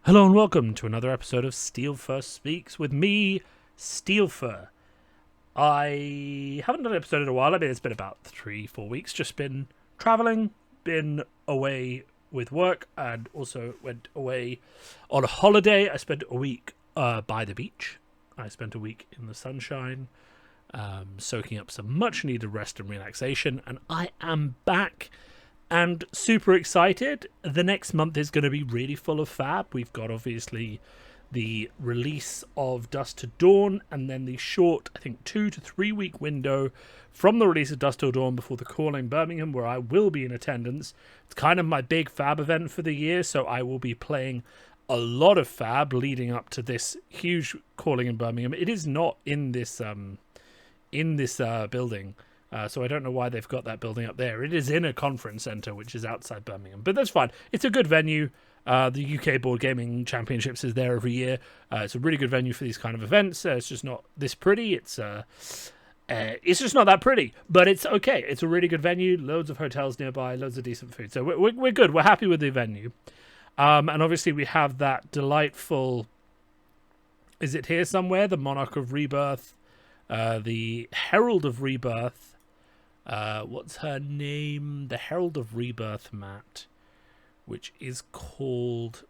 Hello and welcome to another episode of Steelfur Speaks with me, Steelfur. I haven't done an episode in a while. I mean, it's been about 3-4 weeks. Just been traveling, been away with work, and also went away on a holiday. I spent a week by the beach. I spent a week in the sunshine, soaking up some much needed rest and relaxation, and I am back. And super excited. The next month is going to be really full of FAB. We've got obviously the release of Dusk to Dawn, and then the short, I think, 2 to 3 week window from the release of Dusk to Dawn before the call in Birmingham, where I will be in attendance. It's kind of my big FAB event for the year, so I will be playing a lot of FAB leading up to this huge calling in Birmingham. It is not in this building. So I don't know why they've got that building up there. It is in a conference centre, which is outside Birmingham. But that's fine. It's a good venue. The UK Board Gaming Championships is there every year. It's a really good venue for these kind of events. It's just not this pretty. It's just not that pretty. But it's okay. It's a really good venue. Loads of hotels nearby. Loads of decent food. So we're good. We're happy with the venue. And obviously we have that delightful... Is it here somewhere? The Monarch of Rebirth. The Herald of Rebirth. What's her name? The Herald of Rebirth mat, which is called...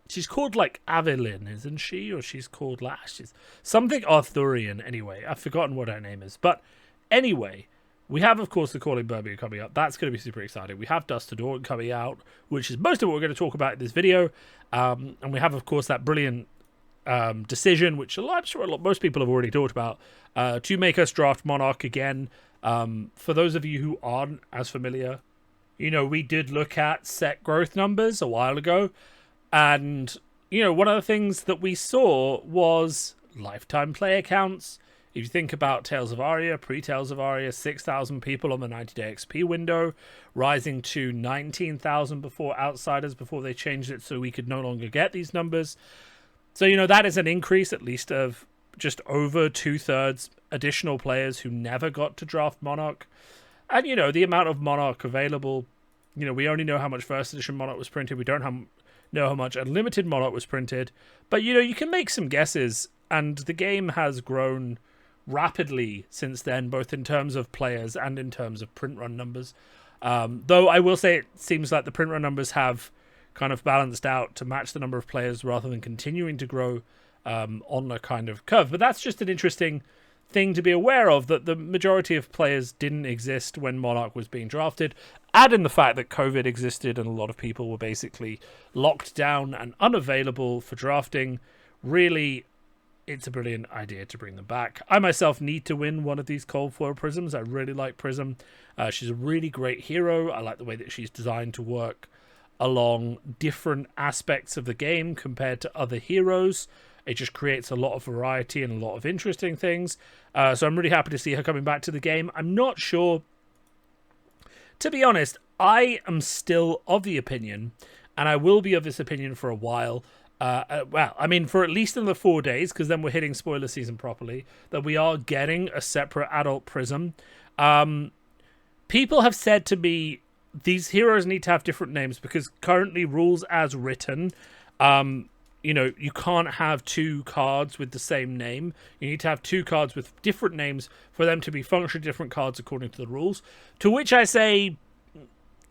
She's called like Avelyn, isn't she? Or she's called like... She's something Arthurian anyway. I've forgotten what her name is. But anyway, we have, of course, the Calling Birmingham coming up. That's going to be super exciting. We have Dusk to Dawn coming out, which is most of what we're going to talk about in this video. And we have, of course, that brilliant decision, which I'm sure most people have already talked about, to make us draft Monarch again. For those of you who aren't as familiar, we did look at set growth numbers a while ago, and one of the things that we saw was lifetime player counts. If you think about Tales of Aria, pre-Tales of Aria, 6,000 people on the 90-day XP window, rising to 19,000 before Outsiders, before they changed it so we could no longer get these numbers. So that is an increase at least of just over 2/3 additional players who never got to draft Monarch. And, the amount of Monarch available, we only know how much first edition Monarch was printed. We don't know how much unlimited Monarch was printed. But, you can make some guesses. And the game has grown rapidly since then, both in terms of players and in terms of print run numbers. Though I will say it seems like the print run numbers have kind of balanced out to match the number of players rather than continuing to grow on a kind of curve. But that's just an interesting thing to be aware of, that the majority of players didn't exist when Monarch was being drafted. Add in the fact that COVID existed and a lot of people were basically locked down and unavailable for drafting. Really, it's a brilliant idea to bring them back. I myself need to win one of these Cold Foil Prisms. I really like Prism. She's a really great hero. I like the way that she's designed to work along different aspects of the game compared to other heroes. It just creates a lot of variety and a lot of interesting things. So I'm really happy to see her coming back to the game. I'm not sure... To be honest, I am still of the opinion, and I will be of this opinion for a while, for at least another 4 days, because then we're hitting spoiler season properly, that we are getting a separate adult Prism. People have said to me, these heroes need to have different names, because currently rules as written... you can't have 2 cards with the same name. You need to have 2 cards with different names for them to be functionally different cards according to the rules. To which I say,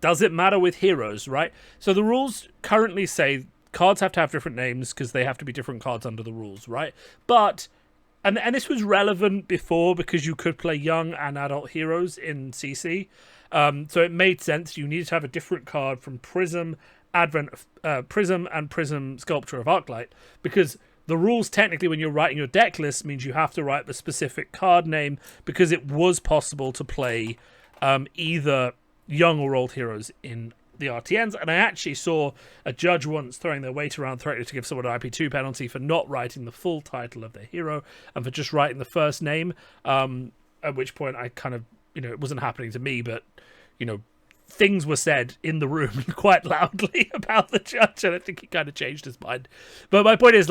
does it matter with heroes, right? So the rules currently say cards have to have different names because they have to be different cards under the rules, right? But, and this was relevant before because you could play young and adult heroes in CC. So it made sense. You needed to have a different card from Prism, Prism and Prism Sculpture of Arclight, because the rules technically when you're writing your deck list means you have to write the specific card name, because it was possible to play either young or old heroes in the RTNs. And I actually saw a judge once throwing their weight around threatening to give someone an IP2 penalty for not writing the full title of their hero and for just writing the first name, at which point I kind of, it wasn't happening to me, but things were said in the room quite loudly about the judge, and I think he kind of changed his mind. But my point is,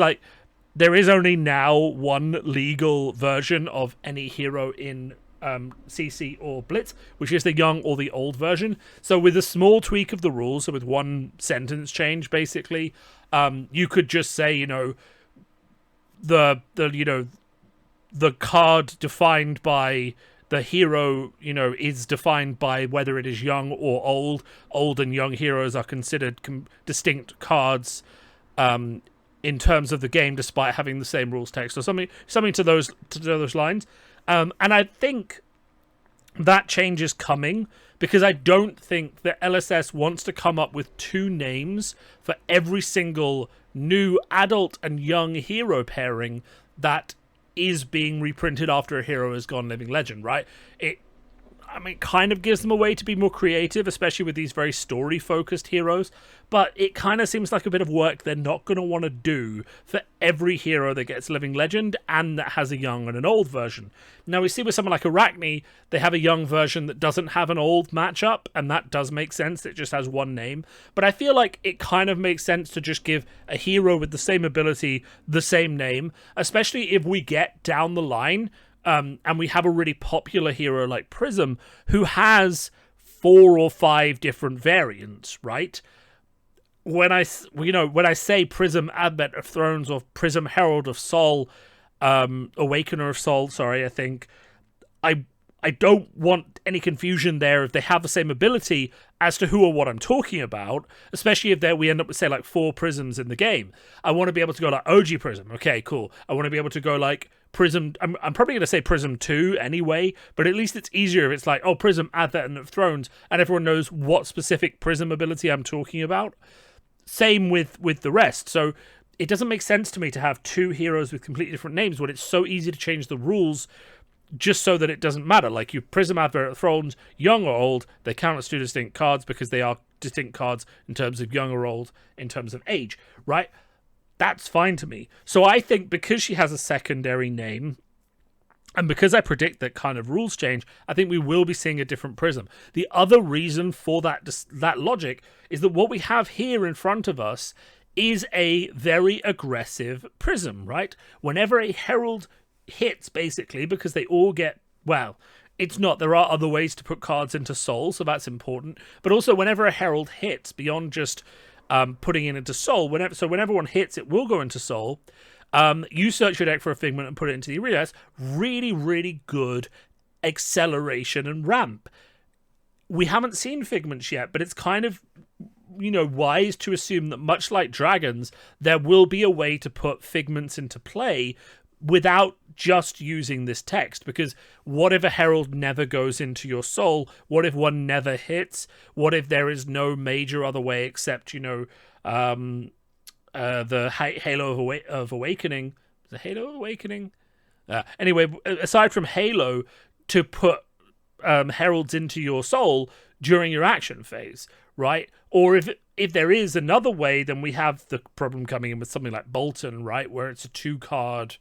there is only now one legal version of any hero in CC or Blitz, which is the young or the old version. So with a small tweak of the rules, so with one sentence change, basically, you could just say, you know, the card defined by the hero, you know, is defined by whether it is young or old. Old and young heroes are considered distinct cards in terms of the game, despite having the same rules text or something to those lines. And I think that change is coming because I don't think that LSS wants to come up with two names for every single new adult and young hero pairing that is being reprinted after a hero has gone living legend, right? It kind of gives them a way to be more creative, especially with these very story-focused heroes, but it kind of seems like a bit of work they're not going to want to do for every hero that gets living legend and that has a young and an old version. Now, we see with someone like Arachne, they have a young version that doesn't have an old matchup, and that does make sense. It just has one name. But I feel like it kind of makes sense to just give a hero with the same ability the same name, especially if we get down the line and we have a really popular hero like Prism who has 4 or 5 different variants, right? When I say Prism Advent of Thrones or Prism Herald of Sol, Awakener of Sol, I think I don't want any confusion there if they have the same ability as to who or what I'm talking about, especially if we end up with, say, like 4 Prisms in the game. I want to be able to go like OG Prism. Okay, cool. I want to be able to go like Prism. I'm probably going to say Prism 2 anyway, but at least it's easier if it's like, oh, Prism Advent of Thrones, and everyone knows what specific Prism ability I'm talking about. Same with the rest. So it doesn't make sense to me to have 2 heroes with completely different names when it's so easy to change the rules just so that it doesn't matter. Like, you Prism Advent of Thrones, young or old, they count as 2 distinct cards because they are distinct cards in terms of young or old, in terms of age, right? That's fine to me. So I think because she has a secondary name, and because I predict that kind of rules change, I think we will be seeing a different Prism. The other reason for that logic is that what we have here in front of us is a very aggressive Prism, right? Whenever a Herald hits, basically, because they all get, well, it's not, there are other ways to put cards into Soul, so that's important, but also whenever a Herald hits, beyond just putting it into Soul, whenever one hits, it will go into Soul. You search your deck for a Figment and put it into the arena. That's really, really good acceleration and ramp. We haven't seen Figments yet, but it's kind of, wise to assume that much like Dragons, there will be a way to put Figments into play without just using this text, because what if a Herald never goes into your Soul? What if one never hits? What if there is no major other way except, the Halo of Awakening? The Halo of Awakening? Anyway, aside from Halo, to put Heralds into your Soul during your action phase, right? Or if there is another way, then we have the problem coming in with something like Bolton, right? Where it's a 2-card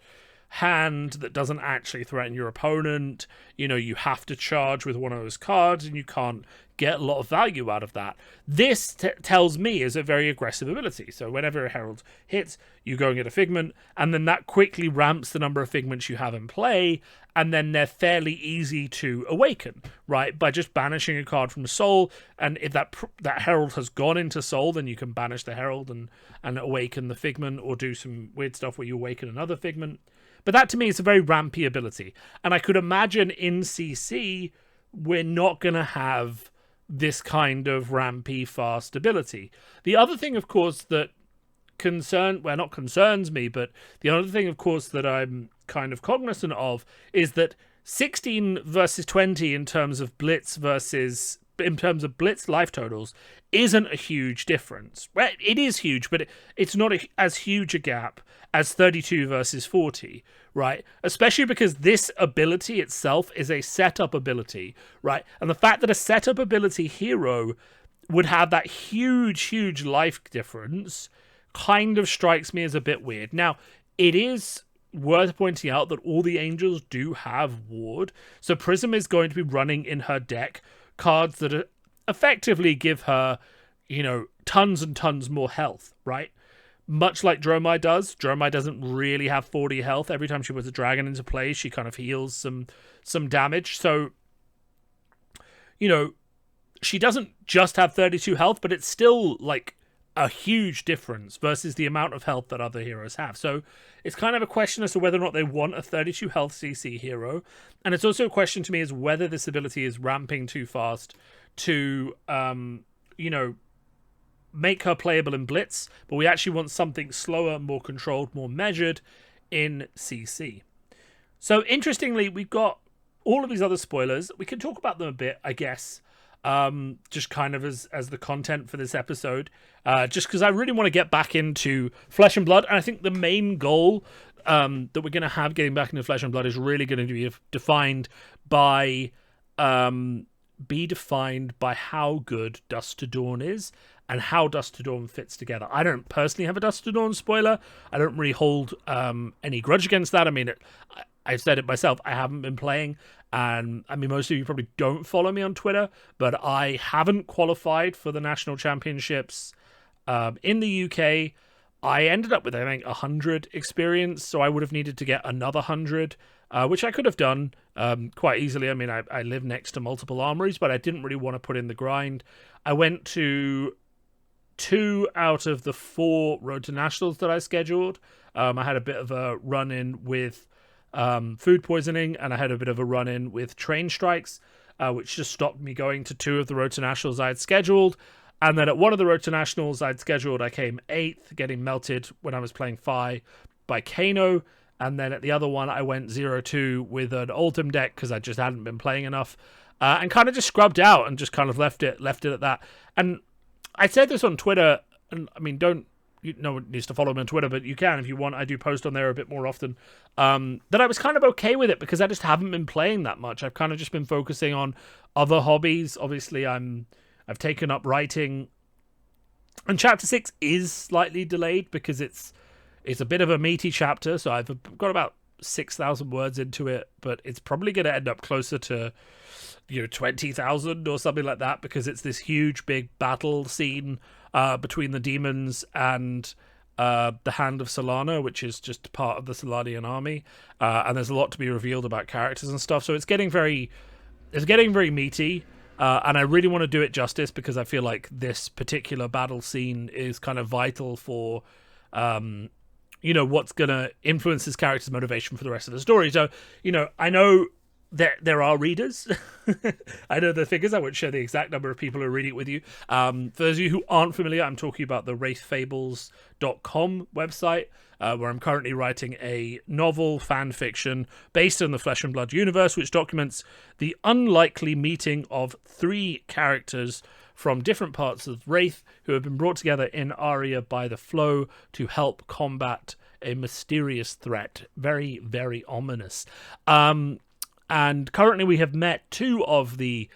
hand that doesn't actually threaten your opponent. You have to charge with one of those cards and you can't get a lot of value out of that. This tells me is a very aggressive ability. So whenever a Herald hits, you go and get a Figment, and then that quickly ramps the number of Figments you have in play, and then they're fairly easy to awaken, right? By just banishing a card from the Soul, and if that Herald has gone into Soul, then you can banish the Herald and awaken the Figment, or do some weird stuff where you awaken another Figment. But that, to me, is a very rampy ability. And I could imagine in CC, we're not going to have this kind of rampy, fast ability. The other thing, of course, that not concerns me, but the other thing, of course, that I'm kind of cognizant of is that 16 versus 20 in terms of Blitz life totals isn't a huge difference. Well, it is huge, but it's not as huge a gap as 32 versus 40, right? Especially because this ability itself is a setup ability, right? And the fact that a setup ability hero would have that huge life difference kind of strikes me as a bit weird. Now, it is worth pointing out that all the Angels do have Ward, so Prism is going to be running in her deck cards that effectively give her, tons and tons more health, right? much like Dromai does. Dromai doesn't really have 40 health. Every time she puts a dragon into play, she kind of heals some damage. So, you know, she doesn't just have 32 health, but it's still like a huge difference versus the amount of health that other heroes have. So it's kind of a question as to whether or not they want a 32 health CC hero. And it's also a question to me as whether this ability is ramping too fast to, make her playable in Blitz, but we actually want something slower, more controlled, more measured in CC. So interestingly, we've got all of these other spoilers. We can talk about them a bit, I guess, just kind of as the content for this episode, just because I really want to get back into Flesh and Blood. And I think the main goal that we're going to have getting back into Flesh and Blood is really going to be defined by how good Dusk to Dawn is and how Dusk to Dawn fits together. I don't personally have a Dusk to Dawn spoiler. I don't really hold any grudge against that. I mean, I've said it myself. I haven't been playing, and I mean, most of you probably don't follow me on Twitter, but I haven't qualified for the national championships in the UK. I ended up with, I think, 100 experience, so I would have needed to get another 100, which I could have done quite easily. I mean, I live next to multiple armories, but I didn't really want to put in the grind. I went to 2 out of the 4 Road to Nationals that I scheduled. I had a bit of a run-in with food poisoning, and I had a bit of a run-in with train strikes, which just stopped me going to 2 of the Road to Nationals I had scheduled. And then at one of the Road to Nationals I'd scheduled, I came 8th, getting melted when I was playing Fi by Kano. And then at the other one, I went 0-2 with an Oldham deck because I just hadn't been playing enough, and kind of just scrubbed out and just kind of left it at that. And I said this on Twitter, and I mean, no one needs to follow me on Twitter, but you can if you want. I do post on there a bit more often. That I was kind of okay with it because I just haven't been playing that much. I've kind of just been focusing on other hobbies. Obviously, I've taken up writing, and chapter 6 is slightly delayed because it's a bit of a meaty chapter. So I've got about 6,000 words into it, but it's probably going to end up closer to 20,000 or something like that, because it's this huge big battle scene between the demons and the Hand of Solana, which is just part of the Solanian army, and there's a lot to be revealed about characters and stuff. So it's getting very meaty, and I really want to do it justice because I feel like this particular battle scene is kind of vital for what's going to influence this character's motivation for the rest of the story. So I know there are readers. I know the figures. I won't share the exact number of people who are reading it with you. For those of you who aren't familiar, I'm talking about the wraithfables.com website, where I'm currently writing a novel fan fiction based on the Flesh and Blood universe, which documents the unlikely meeting of 3 characters from different parts of Wraith who have been brought together in Aria by the Flow to help combat a mysterious threat. Very, very ominous. And currently we have met 2 of the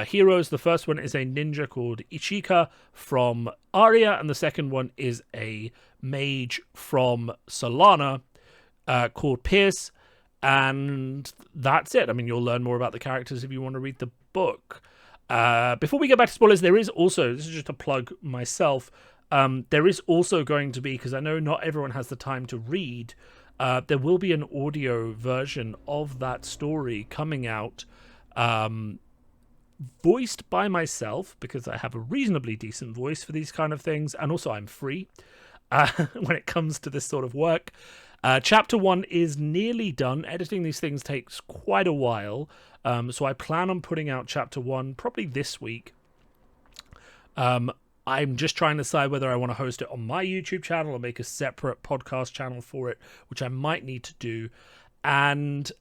heroes. The first one is a ninja called Ichika from Aria, and the second one is a mage from Solana called Pierce. And that's it. I mean, you'll learn more about the characters if you want to read the book. Before we get back to spoilers, there is also, this is just a plug myself, there is also going to be, because I know not everyone has the time to read, there will be an audio version of that story coming out, voiced by myself, because I have a reasonably decent voice for these kind of things, and also I'm free when it comes to this sort of work. Chapter 1 is nearly done. Editing these things takes quite a while, so I plan on putting out Chapter 1 probably this week. I'm just trying to decide whether I want to host it on my YouTube channel or make a separate podcast channel for it, which I might need to do. And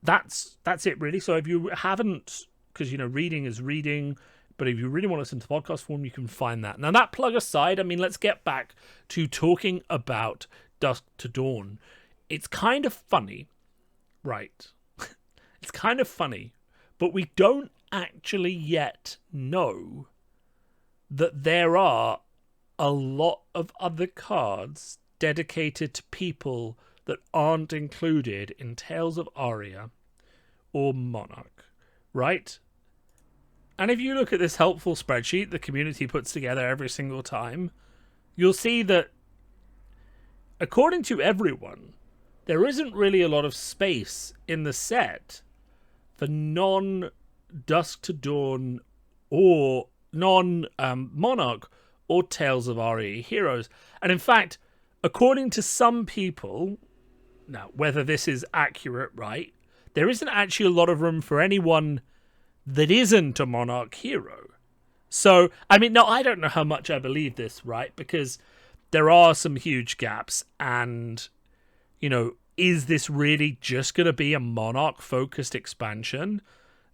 that's it, really. So if you haven't, because, reading is reading, but if you really want to listen to podcast form, you can find that. Now, that plug aside, I mean, let's get back to talking about Dusk to Dawn. It's kind of funny, right? It's kind of funny, but we don't actually yet know that there are a lot of other cards dedicated to people that aren't included in Tales of Aria or Monarch, right? And if you look at this helpful spreadsheet the community puts together every single time, you'll see that according to everyone, there isn't really a lot of space in the set for non-Dusk to Dawn or non-Monarch or Tales of RE heroes. And in fact, according to some people, now whether this is accurate, right, there isn't actually a lot of room for anyone that isn't a Monarch hero. So, I mean, no, I don't know how much I believe this, right, because there are some huge gaps, and, you know, is this really just going to be a Monarch-focused expansion?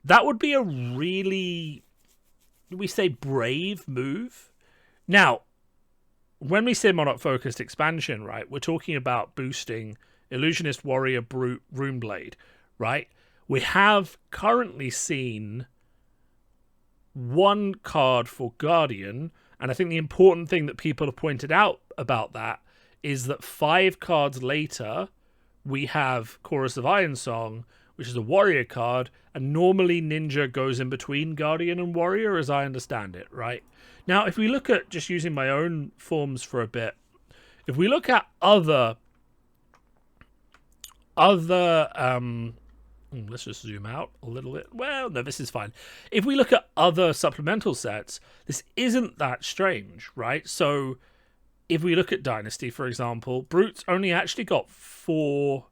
That would be a really, we say, brave move. Now, when we say Monarch-focused expansion, right, we're talking about boosting Illusionist, Warrior, Brute, Runeblade, right? We have currently seen one card for Guardian, and I think the important thing that people have pointed out about that is that 5 cards later, we have Chorus of Ironsong, which is a Warrior card, and normally Ninja goes in between Guardian and Warrior, as I understand it, right? Now, if we look at, just using my own forms for a bit, if we look at other let's just zoom out a little bit. Well, no, this is fine. If we look at other supplemental sets, this isn't that strange, right? So if we look at Dynasty, for example, Brute's only actually got 4...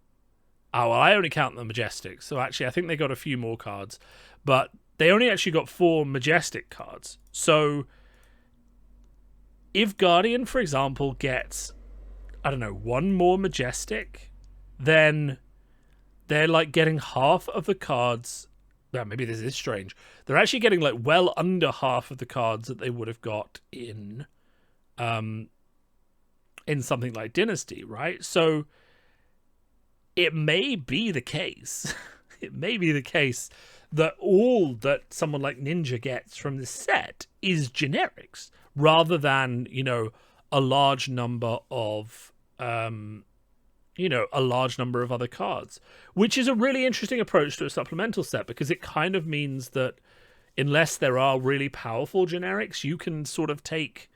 Oh, well, I only count the Majestics. So actually, I think they got a few more cards. But they only actually got 4 Majestic cards. So if Guardian, for example, gets, I don't know, 1 more Majestic, then they're like getting half of the cards. Well, maybe this is strange. They're actually getting like well under half of the cards that they would have got in something like Dynasty, right? So it may be the case. It may be the case that all that someone like Ninja gets from this set is generics, rather than, you know, a large number of a large number of other cards, which is a really interesting approach to a supplemental set, because it kind of means that unless there are really powerful generics, you can sort of take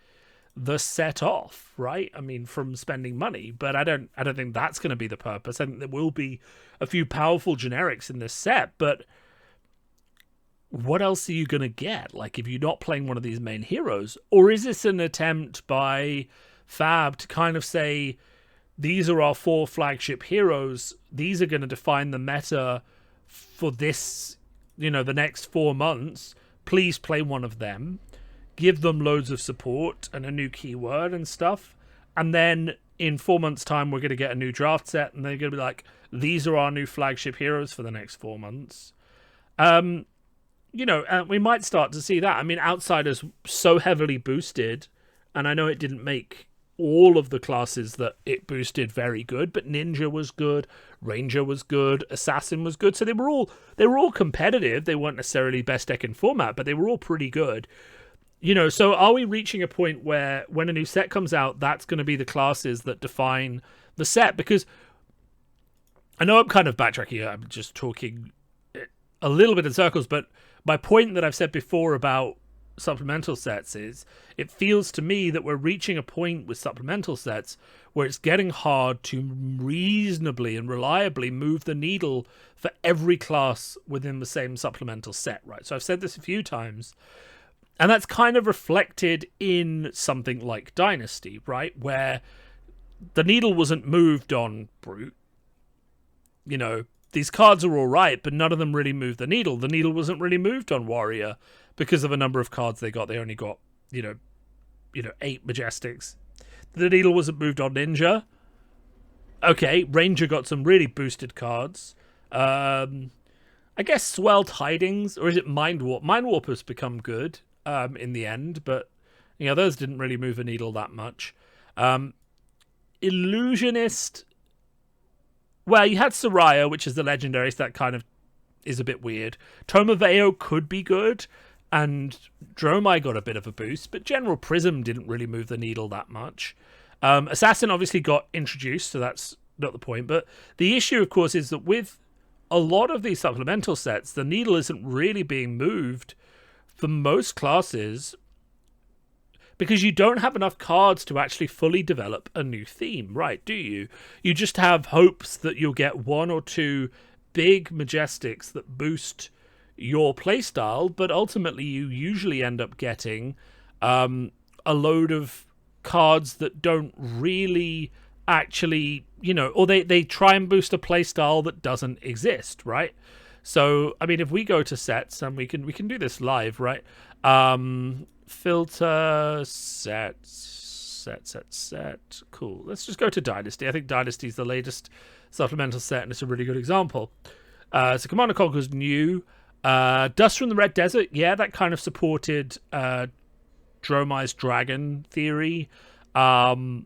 the set off, right? I mean, from spending money, but I don't think that's going to be the purpose. I think there will be a few powerful generics in this set, but what else are you going to get? Like, if you're not playing one of these main heroes, or is this an attempt by FAB to kind of say, these are our 4 flagship heroes. These are going to define the meta for this, you know, the next 4 months. Please play one of them. Give them loads of support and a new keyword and stuff. And then in 4 months' time, we're going to get a new draft set, and they're going to be like, these are our new flagship heroes for the next 4 months. We might start to see that. I mean, Outsider's so heavily boosted, and I know it didn't make all of the classes that it boosted very good, but Ninja was good, Ranger was good, Assassin was good, so they were all competitive. They weren't necessarily best deck in format, but they were all pretty good. You know, so are we reaching a point where when a new set comes out, that's going to be the classes that define the set? Because I know I'm kind of backtracking here, I'm just talking a little bit in circles, but my point that I've said before about supplemental sets is, it feels to me that we're reaching a point with supplemental sets where it's getting hard to reasonably and reliably move the needle for every class within the same supplemental set, right? So I've said this a few times, and that's kind of reflected in something like Dynasty, right? Where the needle wasn't moved on Brute. You know, these cards are all right, but none of them really moved the needle. The needle wasn't really moved on Warrior because of a number of cards they got. They only got, 8 Majestics. The needle wasn't moved on Ninja. Okay, Ranger got some really boosted cards. I guess Swell Tidings, or is it Mind Warp? Mind Warp has become good in the end, but those didn't really move a needle that much. Illusionist, well, you had Soraya, which is the legendary, so that kind of is a bit weird. Tomaveo could be good, and Dromai got a bit of a boost, but General Prism didn't really move the needle that much. Assassin obviously got introduced, so that's not the point, but the issue, of course, is that with a lot of these supplemental sets, the needle isn't really being moved for most classes because you don't have enough cards to actually fully develop a new theme, right? Do you? You just have hopes that you'll get one or two big Majestics that boost your playstyle, but ultimately you usually end up getting a load of cards that don't really actually, or they try and boost a playstyle that doesn't exist, right? So, I mean, if we go to sets, and we can do this live, right? Filter, set. Cool. Let's just go to Dynasty. I think Dynasty is the latest supplemental set, and it's a really good example. So Commander Conquer's new. Dust from the Red Desert, yeah, that kind of supported Dromai's Dragon theory. The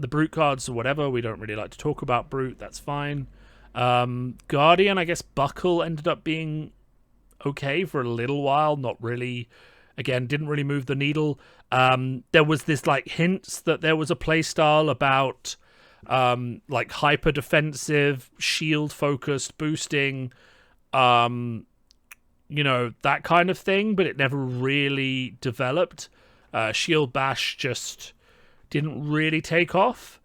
Brute cards or whatever, we don't really like to talk about Brute, that's fine. Guardian, I guess Buckle ended up being okay for a little while, not really, again, didn't really move the needle. There was this like hints that there was a playstyle about like hyper defensive, shield focused boosting, that kind of thing, but it never really developed. Shield Bash just didn't really take off.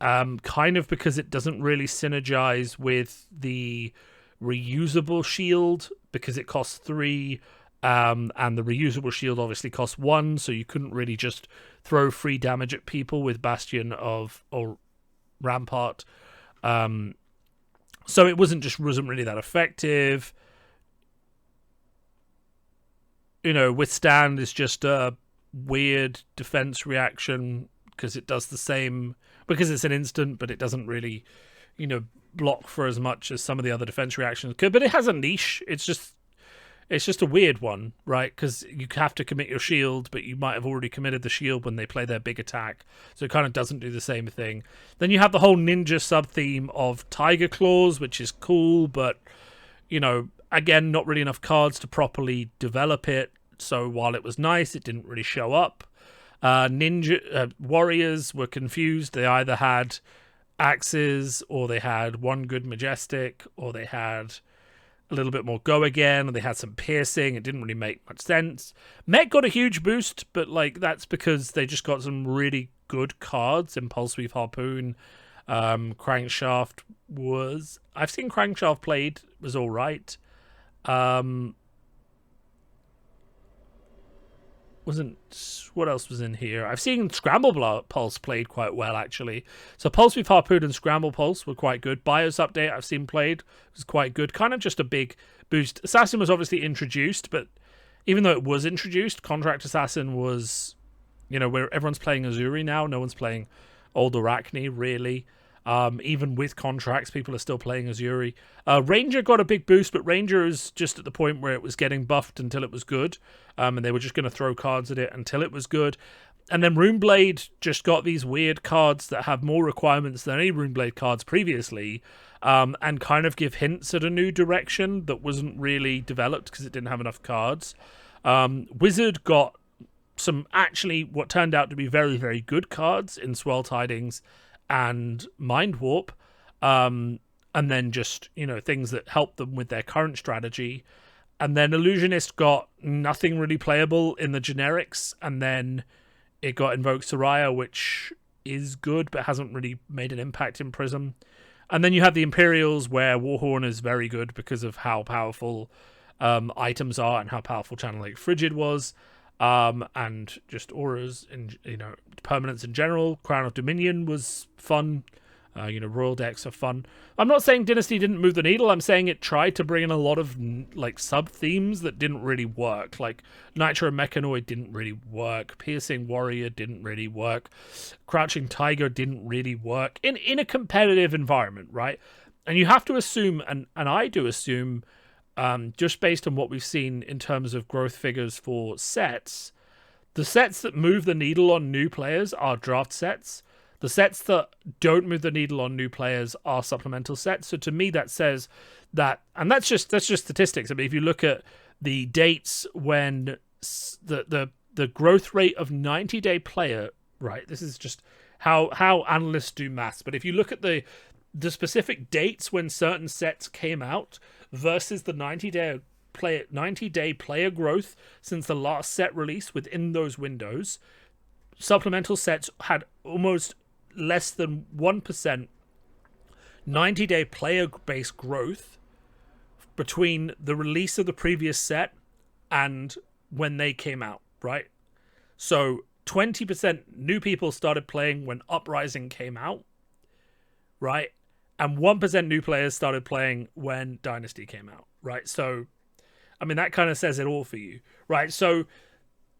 Kind of because it doesn't really synergize with the reusable shield, because it costs 3, and the reusable shield obviously costs 1, so you couldn't really just throw free damage at people with Bastion or Rampart. So it wasn't really that effective. Withstand is just a weird defense reaction because it does the same, because it's an instant, but it doesn't really, block for as much as some of the other defense reactions could. But it has a niche. It's just a weird one, right? Because you have to commit your shield, but you might have already committed the shield when they play their big attack, so it kind of doesn't do the same thing. Then you have the whole ninja sub-theme of Tiger Claws, which is cool, but, again, not really enough cards to properly develop it. So while it was nice, it didn't really show up. Warriors were confused. They either had axes, or they had one good Majestic, or they had a little bit more Go Again, and they had some piercing. It didn't really make much sense. Mech got a huge boost, but that's because they just got some really good cards. Impulse Weave Harpoon, Crankshaft was... I've seen Crankshaft played, was alright. What else was in here? I've seen Scramble Pulse played quite well, actually. So Pulse with Harpoon and Scramble Pulse were quite good. BIOS Update I've seen played was quite good. Kind of just a big boost. Assassin was obviously introduced, but even though it was introduced, Contract Assassin was, where everyone's playing Azuri now. No one's playing Old Arachne, really. Even with contracts, people are still playing Azuri. Ranger got a big boost, but Ranger is just at the point where it was getting buffed until it was good, and they were just going to throw cards at it until it was good. And then Runeblade just got these weird cards that have more requirements than any Runeblade cards previously, and kind of give hints at a new direction that wasn't really developed because it didn't have enough cards. Wizard got some actually what turned out to be very, very good cards in Swell Tidings and Mind Warp, and then just, things that help them with their current strategy. And then Illusionist got nothing really playable in the generics, and then it got Invoke Soraya, which is good, but hasn't really made an impact in Prism. And then you have the Imperials, where Warhorn is very good because of how powerful items are and how powerful Channel Lake Frigid was. And just auras and permanents in general. Crown of Dominion was fun. Royal decks are fun. I'm not saying Dynasty didn't move the needle. I'm saying it tried to bring in a lot of sub themes that didn't really work. Like Nitro Mechanoid didn't really work. Piercing Warrior didn't really work. Crouching Tiger didn't really work in a competitive environment, right? And you have to assume, and I do assume, just based on what we've seen in terms of growth figures for sets, the sets that move the needle on new players are draft sets. The sets that don't move the needle on new players are supplemental sets. So to me, that says that, and that's just statistics. I mean, if you look at the dates when the growth rate of 90-day player, right? This is just how analysts do maths. But if you look at the specific dates when certain sets came out versus the 90-day 90-day player growth since the last set release within those windows. Supplemental sets had almost less than 1% 90-day player base growth between the release of the previous set and when they came out, right? So 20% new people started playing when Uprising came out, right? And 1% new players started playing when Dynasty came out, right? So, I mean, that kind of says it all for you, right? So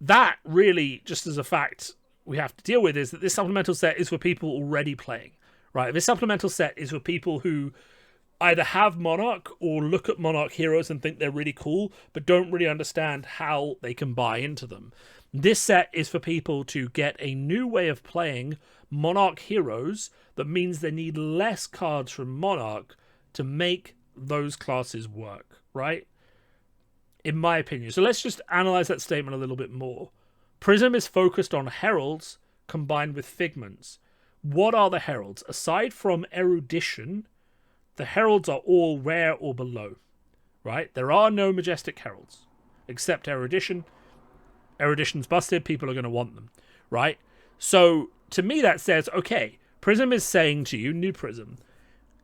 that really, just as a fact we have to deal with, is that this supplemental set is for people already playing, right? This supplemental set is for people who either have Monarch or look at Monarch heroes and think they're really cool, but don't really understand how they can buy into them. This set is for people to get a new way of playing Monarch heroes that means they need less cards from Monarch to make those classes work, right? In my opinion. So let's just analyze that statement a little bit more. Prism is focused on heralds combined with figments. What are the heralds? Aside from erudition, the heralds are all rare or below, right? There are no majestic heralds, except erudition. Erudition's busted, people are going to want them, right? So, to me that says, okay, Prism is saying to you, new Prism,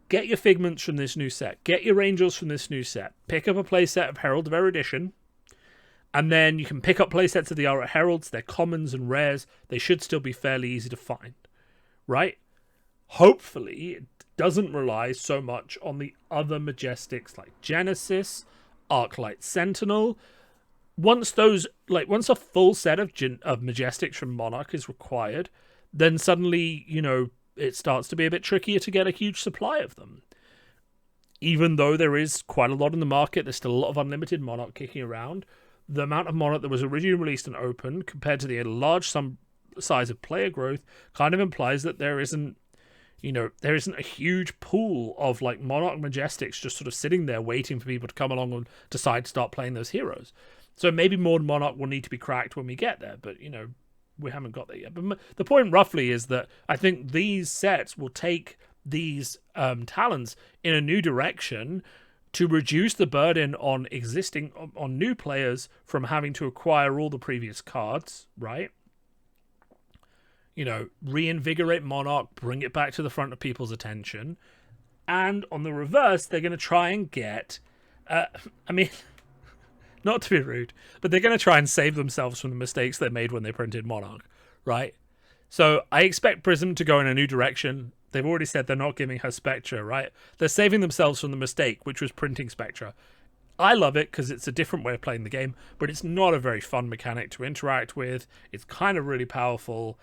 get your figments from this new set, get your angels from this new set, pick up a playset of Herald of Erudition, and then you can pick up playsets of the Aura Heralds, they're commons and rares, they should still be fairly easy to find, right? Hopefully, it doesn't rely so much on the other majestics like Genesis, Arclight Sentinel. Once a full set of majestics from Monarch is required, then suddenly, it starts to be a bit trickier to get a huge supply of them. Even though there is quite a lot in the market, there's still a lot of unlimited Monarch kicking around. The amount of Monarch that was originally released and open compared to the large size of player growth kind of implies that there isn't a huge pool of like Monarch Majestics just sort of sitting there waiting for people to come along and decide to start playing those heroes. So maybe more Monarch will need to be cracked when we get there, but we haven't got there yet. But the point roughly is that I think these sets will take these talents in a new direction to reduce the burden on on new players from having to acquire all the previous cards, right? Reinvigorate Monarch, bring it back to the front of people's attention. And on the reverse, they're going to try and get... not to be rude, but they're going to try and save themselves from the mistakes they made when they printed Monarch, right? So I expect Prism to go in a new direction. They've already said they're not giving her Spectra, right? They're saving themselves from the mistake, which was printing Spectra. I love it because it's a different way of playing the game, but it's not a very fun mechanic to interact with. It's kind of really powerful.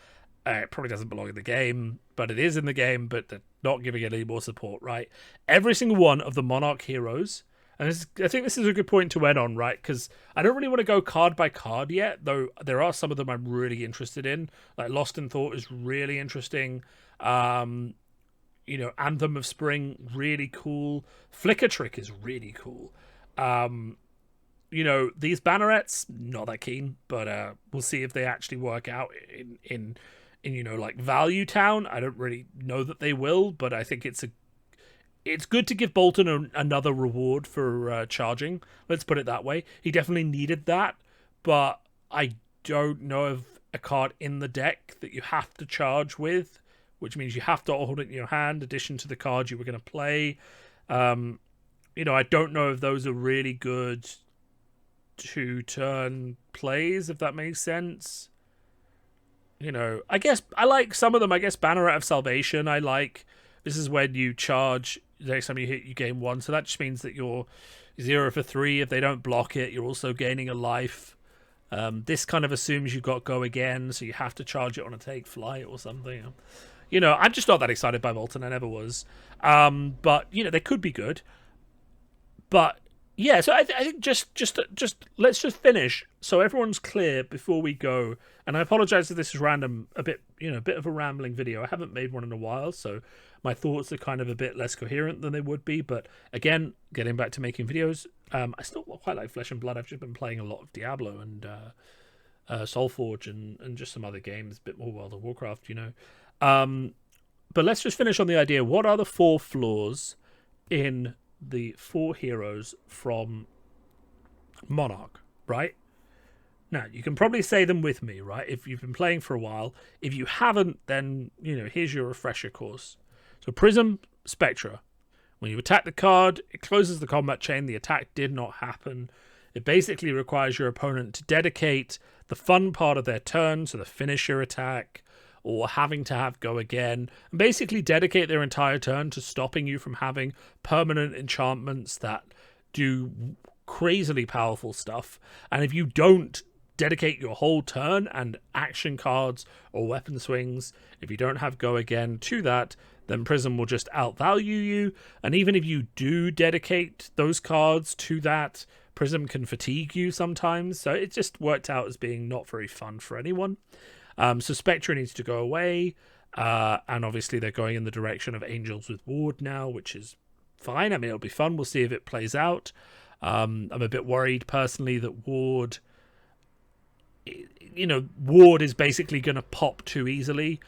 It probably doesn't belong in the game, but it is in the game, but they're not giving it any more support, right? Every single one of the Monarch heroes, and I think this is a good point to end on, right? Because I don't really want to go card by card yet, though there are some of them I'm really interested in. Like Lost in Thought is really interesting. Anthem of Spring, really cool. Flicker Trick is really cool. These bannerets, not that keen, but we'll see if they actually work out in Value Town. I don't really know that they will, but I think it's good to give Bolton another reward for charging. Let's put it that way. He definitely needed that, but I don't know of a card in the deck that you have to charge with, which means you have to hold it in your hand, addition to the cards you were going to play. I don't know if those are really good 2-turn plays, if that makes sense. I guess I like some of them. I guess Banneret of Salvation I like. This is when you charge the next time you hit, you gain 1. So that just means that you're 0 for 3. If they don't block it, you're also gaining a life. This kind of assumes you've got Go Again, so you have to charge it on a take flight or something. I'm just not that excited by Bolton. I never was. But, they could be good. But, yeah, so I think just let's just finish so everyone's clear before we go. And I apologize if this is random, a bit of a rambling video. I haven't made one in a while, so my thoughts are kind of a bit less coherent than they would be. But again, getting back to making videos, I still quite like Flesh and Blood. I've just been playing a lot of Diablo and Soulforge and just some other games, a bit more World of Warcraft, But let's just finish on the idea. What are the 4 flaws in the 4 heroes from Monarch, right? Now, you can probably say them with me, right? If you've been playing for a while. If you haven't, then, here's your refresher course. So Prism, Spectra. When you attack the card, it closes the combat chain. The attack did not happen. It basically requires your opponent to dedicate the fun part of their turn, so the finisher attack, or having to have go again, and basically dedicate their entire turn to stopping you from having permanent enchantments that do crazily powerful stuff. And if you don't dedicate your whole turn and action cards or weapon swings, if you don't have go again to that, then Prism will just outvalue you. And even if you do dedicate those cards to that, Prism can fatigue you sometimes. So it just worked out as being not very fun for anyone. So Spectra needs to go away. And obviously they're going in the direction of Angels with Ward now, which is fine. I mean, it'll be fun. We'll see if it plays out. I'm a bit worried personally that Ward is basically going to pop too easily.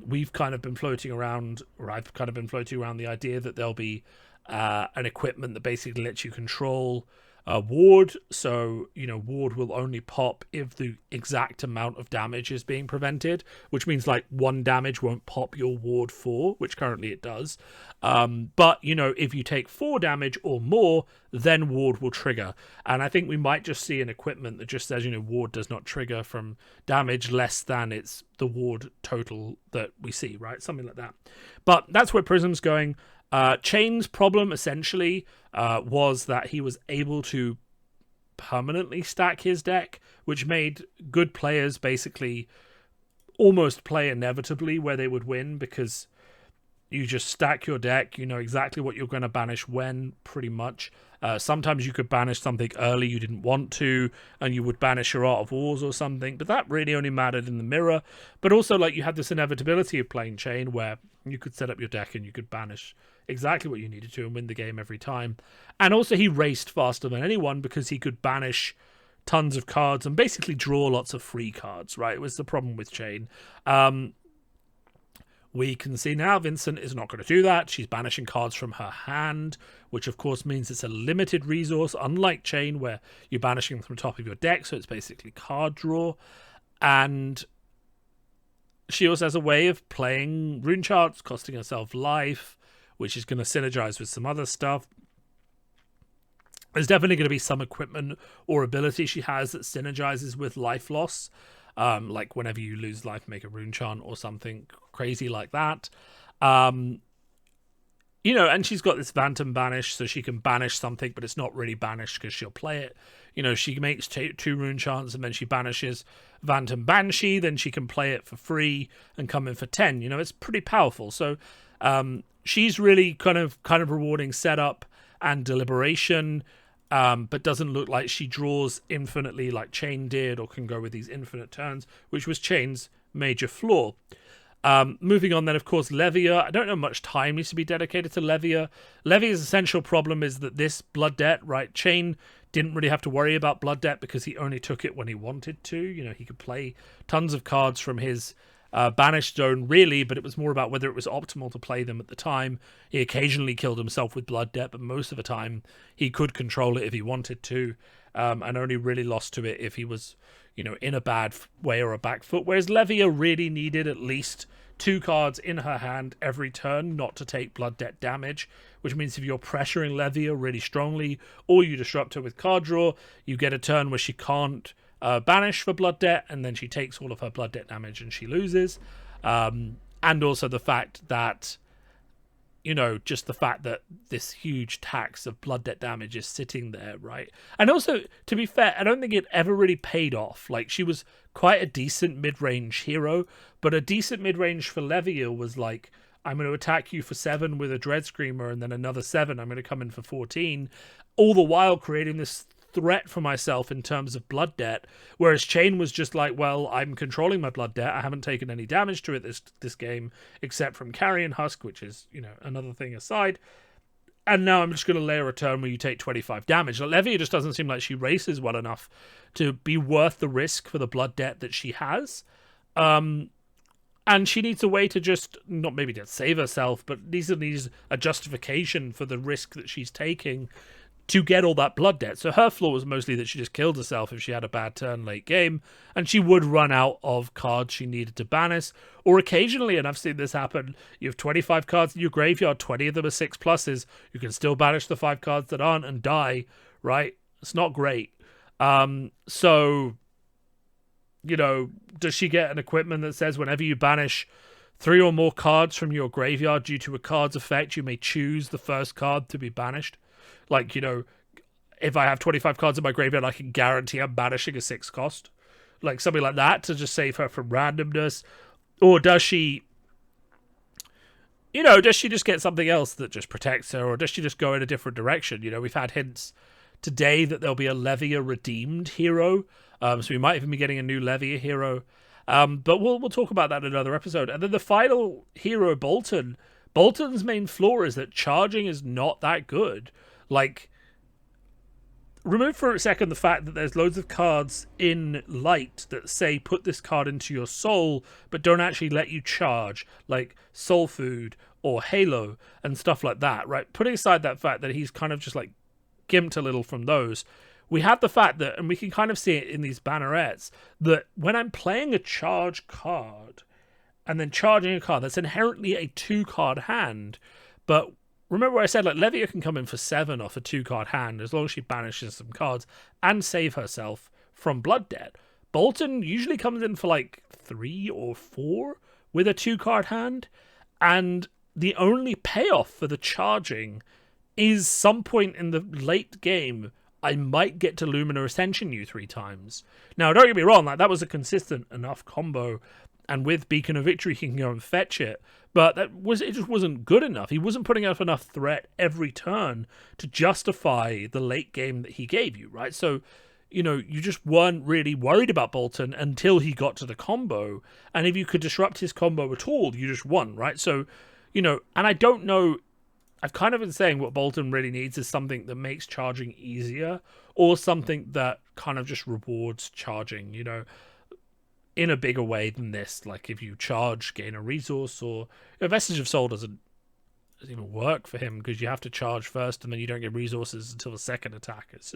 We've kind of been floating around, or I've kind of been floating around the idea that there'll be an equipment that basically lets you control Ward. So, Ward will only pop if the exact amount of damage is being prevented, which means like 1 damage won't pop your Ward 4, which currently it does. But, if you take 4 damage or more, then Ward will trigger. And I think we might just see an equipment that just says, Ward does not trigger from damage less than it's the Ward total that we see, right? Something like that. But that's where Prism's going. Chain's problem essentially was that he was able to permanently stack his deck, which made good players basically almost play inevitably where they would win, because you just stack your deck, you know exactly what you're going to banish when, pretty much. Sometimes you could banish something early you didn't want to, and you would banish your Art of Wars or something, but that really only mattered in the mirror. But also, like, you had this inevitability of playing Chain, where you could set up your deck and you could banish exactly what you needed to and win the game every time. And also, he raced faster than anyone because he could banish tons of cards and basically draw lots of free cards, right? It was the problem with Chain. We can see now Vincent is not going to do that. She's banishing cards from her hand, which of course means it's a limited resource, unlike Chain, where you're banishing them from the top of your deck, so it's basically card draw. And she also has a way of playing rune charts, costing herself life, which is going to synergize with some other stuff. There's definitely going to be some equipment or ability she has that synergizes with life loss. Like whenever you lose life, make a rune chant or something crazy like that. And she's got this Phantom Banish, so she can banish something, but it's not really banished because she'll play it. She makes 2 rune chants and then she banishes Phantom Banshee, then she can play it for free and come in for 10. It's pretty powerful. So she's really kind of rewarding setup and deliberation. But doesn't look like she draws infinitely like Chain did, or can go with these infinite turns, which was Chain's major flaw. Moving on then, of course, Levia. I don't know much time needs to be dedicated to Levia. Levia's essential problem is that this Blood Debt, right? Chain didn't really have to worry about Blood Debt because he only took it when he wanted to. He could play tons of cards from his banished zone, really, but it was more about whether it was optimal to play them at the time. He occasionally killed himself with Blood Debt, but most of the time he could control it if he wanted to, and only really lost to it if he was, in a bad way or a back foot. Whereas Levia really needed at least 2 cards in her hand every turn not to take Blood Debt damage, which means if you're pressuring Levia really strongly, or you disrupt her with card draw, you get a turn where she can't banish for Blood Debt, and then she takes all of her Blood Debt damage and she loses. And also the fact that, just the fact that this huge tax of Blood Debt damage is sitting there, right? And also, to be fair, I don't think it ever really paid off. Like, she was quite a decent mid-range hero, but a decent mid-range for Levia was like, I'm going to attack you for 7 with a Dread Screamer, and then another 7, I'm going to come in for 14, all the while creating this threat for myself in terms of Blood Debt, whereas Chain was just like, well, I'm controlling my Blood Debt, I haven't taken any damage to it this game except from Carrion Husk, which is another thing aside, and now I'm just going to layer a turn where you take 25 damage. Like, Levia just doesn't seem like she races well enough to be worth the risk for the Blood Debt that she has, and she needs a way to just, not maybe to save herself, but needs a justification for the risk that she's taking to get all that blood debt. So her flaw was mostly that she just killed herself if she had a bad turn late game, and she would run out of cards she needed to banish. Or occasionally, and I've seen this happen, you have 25 cards in your graveyard, 20 of them are 6+. You can still banish the 5 cards that aren't and die, right? It's not great. So, you know, does she get an equipment that says whenever you banish 3 or more cards from your graveyard due to a card's effect, you may choose the first card to be banished? Like, you know, if I have 25 cards in my graveyard, I can guarantee I'm banishing a 6 cost. Like, something like that to just save her from randomness. Or does she, you know, does she just get something else that just protects her? Or does she just go in a different direction? You know, we've had hints today that there'll be a Levia redeemed hero. So we might even be getting a new Levia hero. But we'll talk about that in another episode. And then the final hero, Bolton. Bolton's main flaw is that charging is not that good. Like, remove for a second the fact that there's loads of cards in Light that say put this card into your soul, but don't actually let you charge, like Soul Food or Halo and stuff like that, right? Putting aside that fact that he's kind of just like gimped a little from those, we have the fact that, and we can kind of see it in these bannerets, that when I'm playing a charge card and then charging a card, that's inherently a 2-card hand, but remember what I said, like, Levia can come in for 7 off a 2-card hand as long as she banishes some cards and save herself from blood debt. Bolton usually comes in for like 3 or 4 with a 2-card hand, and the only payoff for the charging is some point in the late game I might get to Lumina Ascension you 3 times. Now, don't get me wrong, like, that was a consistent enough combo, and with Beacon of Victory he can go and fetch it. But it just wasn't good enough. He wasn't putting up enough threat every turn to justify the late game that he gave you, right? So, you know, you just weren't really worried about Bolton until he got to the combo. And if you could disrupt his combo at all, you just won, right? So, you know, and I don't know, I've kind of been saying what Bolton really needs is something that makes charging easier, or something that kind of just rewards charging, you know, in a bigger way than this. Like, if you charge, gain a resource, or Vestige of Soul doesn't even work for him because you have to charge first and then you don't get resources until the second attack. It's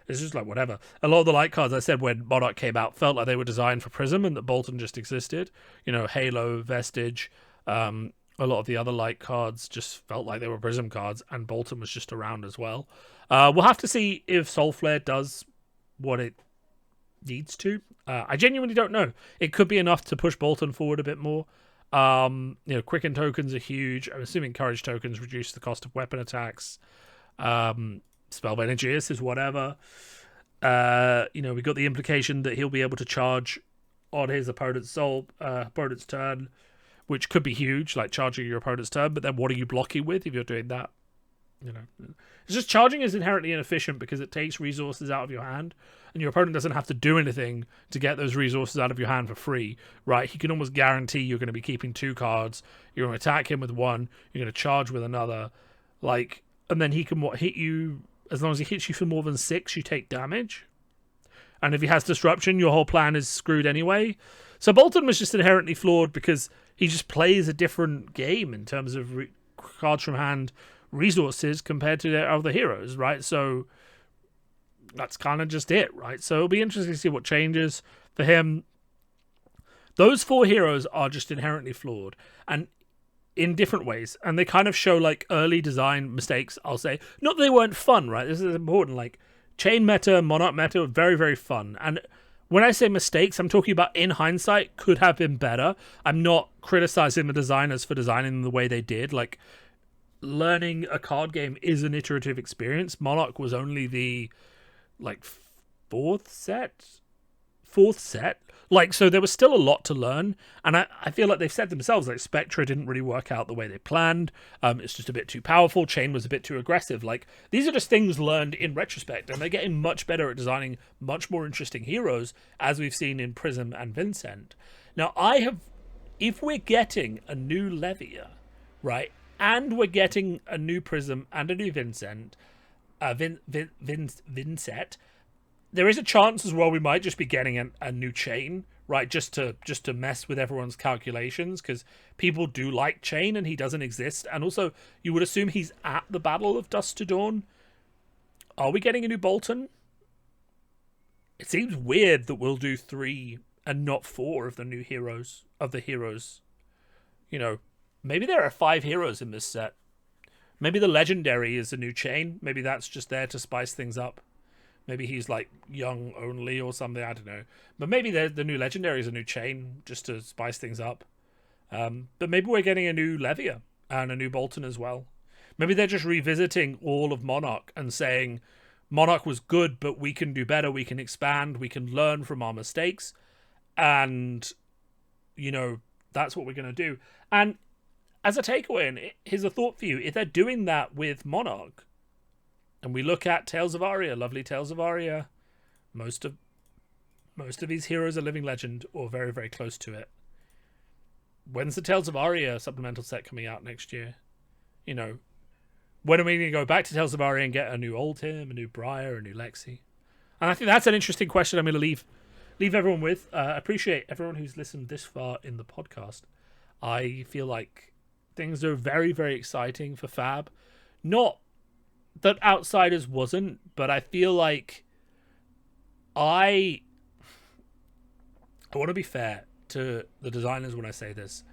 just like whatever. A lot of the light cards, I said when Monarch came out, felt like they were designed for Prism and that Bolton just existed. You know, Halo, Vestige, a lot of the other light cards just felt like they were Prism cards, and Bolton was just around as well. We'll have to see if Soul Flare does what it needs to. I genuinely don't know. It could be enough to push Bolton forward a bit more. You know, Quicken tokens are huge. I'm assuming Courage tokens reduce the cost of weapon attacks. Spellbinding Aegeus is whatever. You know, we got the implication that he'll be able to charge on his opponent's turn, which could be huge, like charging your opponent's turn. But then what are you blocking with if you're doing that? You know, it's just charging is inherently inefficient because it takes resources out of your hand, and your opponent doesn't have to do anything to get those resources out of your hand for free, right? He can almost guarantee you're going to be keeping 2 cards. You're going to attack him with 1. You're going to charge with another, like, and then he can hit you as long as he hits you for more than 6. You take damage, and if he has disruption, your whole plan is screwed anyway. So Bolton was just inherently flawed because he just plays a different game in terms of cards from hand resources compared to their other heroes, right? So that's kind of just it, right? So it'll be interesting to see what changes for him. Those 4 heroes are just inherently flawed and in different ways, and they kind of show like early design mistakes, I'll say. Not that they weren't fun, right? This is important. Like, Chain meta, Monarch meta were very, very fun. And when I say mistakes, I'm talking about in hindsight could have been better. I'm not criticizing the designers for designing them the way they did. Like, learning a card game is an iterative experience. Monarch was only the like fourth set, like, so there was still a lot to learn, and I feel like they've said themselves, like, Spectra didn't really work out the way they planned. It's just a bit too powerful. Chain was a bit too aggressive. Like, these are just things learned in retrospect, and they're getting much better at designing much more interesting heroes, as we've seen in Prism and Vincent. Now, if we're getting a new Levia, right, and we're getting a new Prism and a new Vincent, Vincent, there is a chance as well we might just be getting a new Chain, right, just to mess with everyone's calculations, because people do like Chain and he doesn't exist. And also, you would assume he's at the Battle of Dusk to Dawn, Are we getting a new Bolton? It seems weird that we'll do 3 and not 4 of the new heroes, of the heroes. You know, maybe there are 5 heroes in this set. Maybe the legendary is a new chain. Maybe that's just there to spice things up. Maybe he's like young only or something. I don't know. But maybe the new legendary is a new chain just to spice things up. But maybe we're getting a new Levia and a new Bolton as well. Maybe they're just revisiting all of Monarch and saying Monarch was good, but we can do better. We can expand. We can learn from our mistakes. And, you know, that's what we're going to do. And as a takeaway, and here's a thought for you. If they're doing that with Monarch, and we look at Tales of Aria, lovely Tales of Aria, most of these heroes are living legend or very, very close to it. When's the Tales of Aria supplemental set coming out next year? You know, when are we going to go back to Tales of Aria and get a new Oldhim, a new Briar, a new Lexi? And I think that's an interesting question I'm going to leave everyone with. I appreciate everyone who's listened this far in the podcast. I feel like things are very, very exciting for FAB. Not that Outsiders wasn't, but I feel like I want to be fair to the designers when I say this.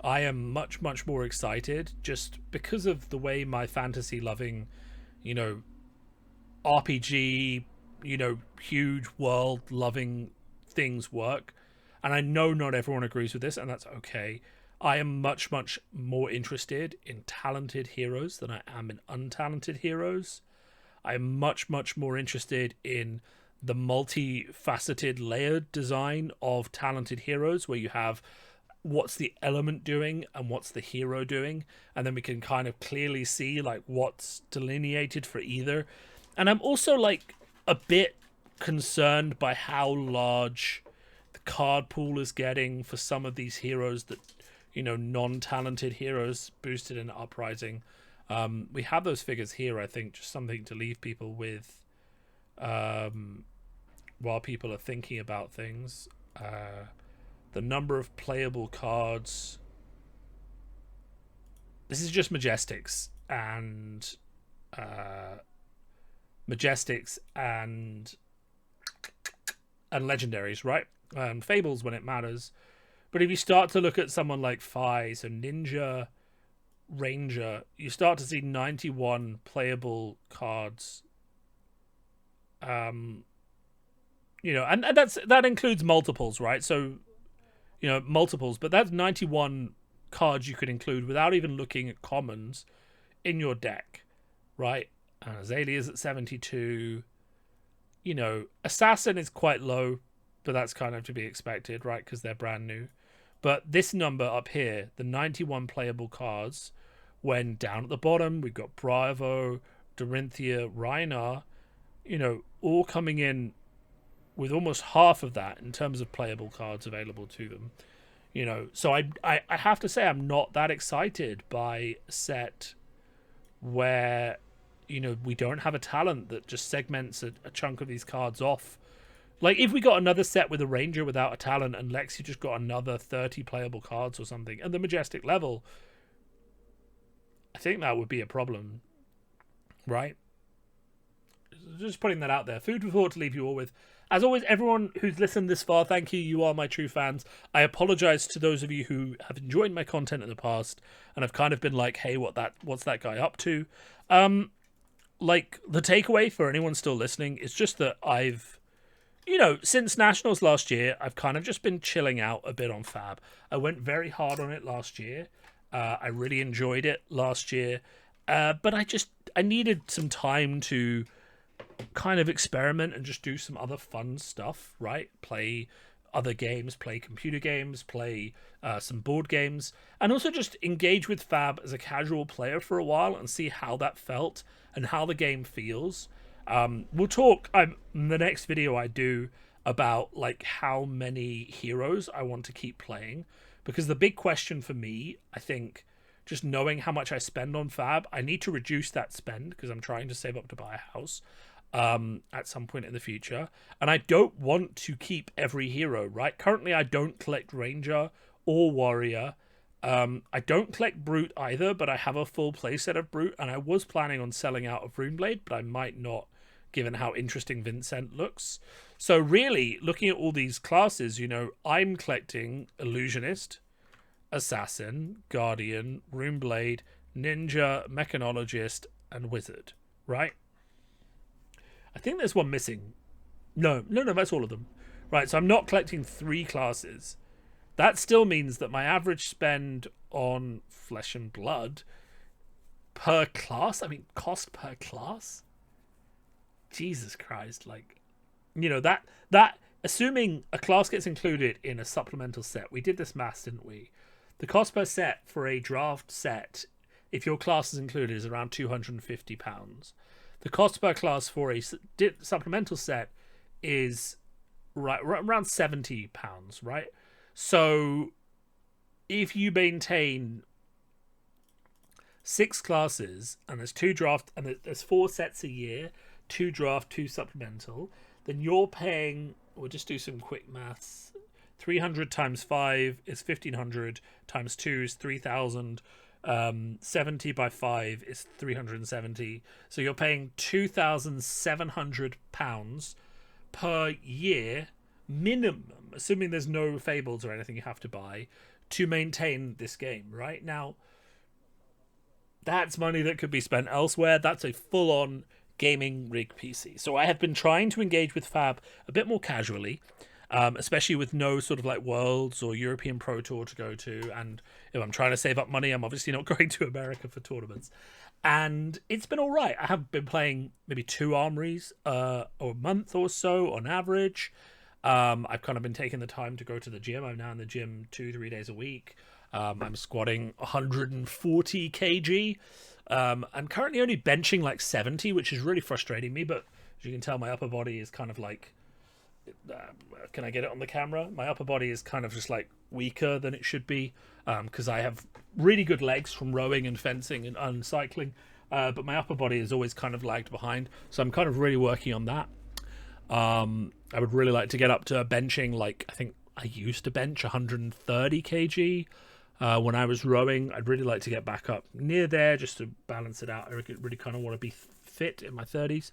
I am much, much more excited just because of the way my fantasy loving, you know, RPG, you know, huge world loving things work. And I know not everyone agrees with this, and that's okay. I am much, much more interested in talented heroes than I am in untalented heroes. I'm much, much more interested in the multifaceted layered design of talented heroes where you have what's the element doing and what's the hero doing, and then we can kind of clearly see like what's delineated for either. And I'm also like a bit concerned by how large the card pool is getting for some of these heroes that, you know, non-talented heroes boosted in Uprising. We have those figures here, I think, just something to leave people with while people are thinking about things. The number of playable cards. This is just Majestics and Legendaries, right? And Fables when it matters. But if you start to look at someone like Phi, so Ninja, Ranger, you start to see 91 playable cards. You know, and that includes multiples, right? So, you know, multiples, but that's 91 cards you could include without even looking at commons in your deck, right? Azalea's at 72. You know, Assassin is quite low, but that's kind of to be expected, right? Because they're brand new. But this number up here, the 91 playable cards, when down at the bottom, we've got Bravo, Dorinthia, Rhinar, you know, all coming in with almost half of that in terms of playable cards available to them. You know, so I have to say I'm not that excited by a set where, you know, we don't have a talent that just segments a chunk of these cards off. Like, if we got another set with a Ranger without a talent and Lexi just got another 30 playable cards or something at the Majestic level, I think that would be a problem, right? Just putting that out there. Food for thought to leave you all with. As always, everyone who's listened this far, thank you. You are my true fans. I apologize to those of you who have enjoyed my content in the past and have kind of been like, hey, what's that guy up to? Like, the takeaway for anyone still listening is just that I've, you know, since Nationals last year, I've kind of just been chilling out a bit on FAB. I went very hard on it last year. I really enjoyed it last year. But I needed some time to kind of experiment and just do some other fun stuff, right? Play other games, play computer games, play some board games, and also just engage with FAB as a casual player for a while and see how that felt and how the game feels. We'll talk in the next video I do about like how many heroes I want to keep playing, because the big question for me, I think, just knowing how much I spend on FAB, I need to reduce that spend because I'm trying to save up to buy a house at some point in the future, and I don't want to keep every hero, right? Currently I don't collect Ranger or Warrior. I don't collect Brute either, but I have a full playset of Brute, and I was planning on selling out of Runeblade, but I might not given how interesting Vincent looks. So really, looking at all these classes, you know, I'm collecting Illusionist, Assassin, Guardian, Runeblade, Ninja, Mechanologist, and Wizard, right? I think there's one missing. No, that's all of them. Right, so I'm not collecting 3 classes. That still means that my average spend on Flesh and Blood per class, I mean, cost per class? Jesus Christ, like, you know, that assuming a class gets included in a supplemental set, we did this maths, didn't we? The cost per set for a draft set, if your class is included, is around £250. The cost per class for a supplemental set is around £70, right? So if you maintain 6 classes and there's 2 draft and there's 4 sets a year, 2 draft, 2 supplemental, then you're paying, we'll just do some quick maths, 300 times 5 is 1,500 times 2 is 3,000. 70 by 5 is 370. So you're paying £2,700 per year minimum, assuming there's no fables or anything you have to buy, to maintain this game. Right now, that's money that could be spent elsewhere. That's a full-on gaming rig PC. So I have been trying to engage with FAB a bit more casually, especially with no sort of like Worlds or European Pro Tour to go to. And if I'm trying to save up money, I'm obviously not going to America for tournaments. And it's been all right. I have been playing maybe 2 armories a month or so on average. I've kind of been taking the time to go to the gym. I'm now in the gym 2-3 days a week. I'm squatting 140 kg. I'm currently only benching like 70, which is really frustrating me. But as you can tell, my upper body is kind of like... can I get it on the camera? My upper body is kind of just like weaker than it should be because I have really good legs from rowing and fencing and cycling, but my upper body is always kind of lagged behind. So I'm kind of really working on that. I would really like to get up to benching, like I think I used to bench 130 kg when I was rowing. I'd really like to get back up near there just to balance it out. I really kind of want to be fit in my 30s.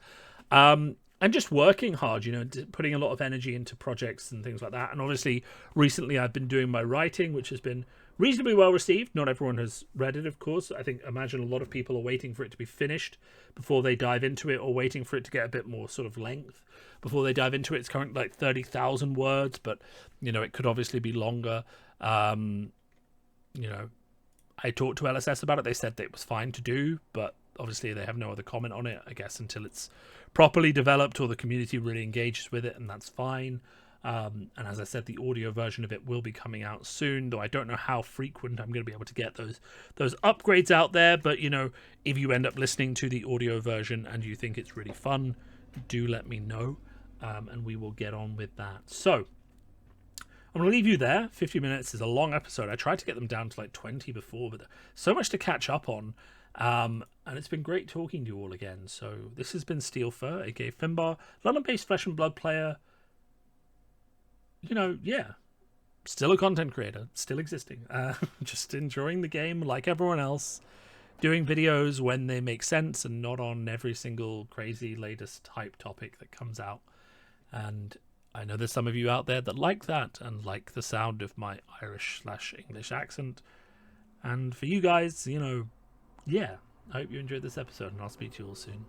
I'm just working hard, you know, putting a lot of energy into projects and things like that. And obviously, recently I've been doing my writing, which has been reasonably well received. Not everyone has read it, of course. Imagine a lot of people are waiting for it to be finished before they dive into it, or waiting for it to get a bit more sort of length before they dive into it. It's currently like 30,000 words, but, you know, it could obviously be longer. You know, I talked to LSS about it. They said that it was fine to do, but obviously they have no other comment on it, I guess, until it's properly developed or the community really engages with it, and that's fine. And as I said, the audio version of it will be coming out soon, though I don't know how frequent I'm going to be able to get those upgrades out there. But, you know, if you end up listening to the audio version and you think it's really fun, do let me know, and we will get on with that. So I'm going to leave you there. 50 minutes is a long episode. I tried to get them down to like 20 before, but so much to catch up on. And it's been great talking to you all again. So this has been Steelfur, aka Finbar, London-based Flesh and Blood player. You know, yeah, still a content creator, still existing. Just enjoying the game like everyone else, doing videos when they make sense and not on every single crazy latest hype topic that comes out. And I know there's some of you out there that like that and like the sound of my Irish/English accent. And for you guys, you know, yeah, I hope you enjoyed this episode, and I'll speak to you all soon.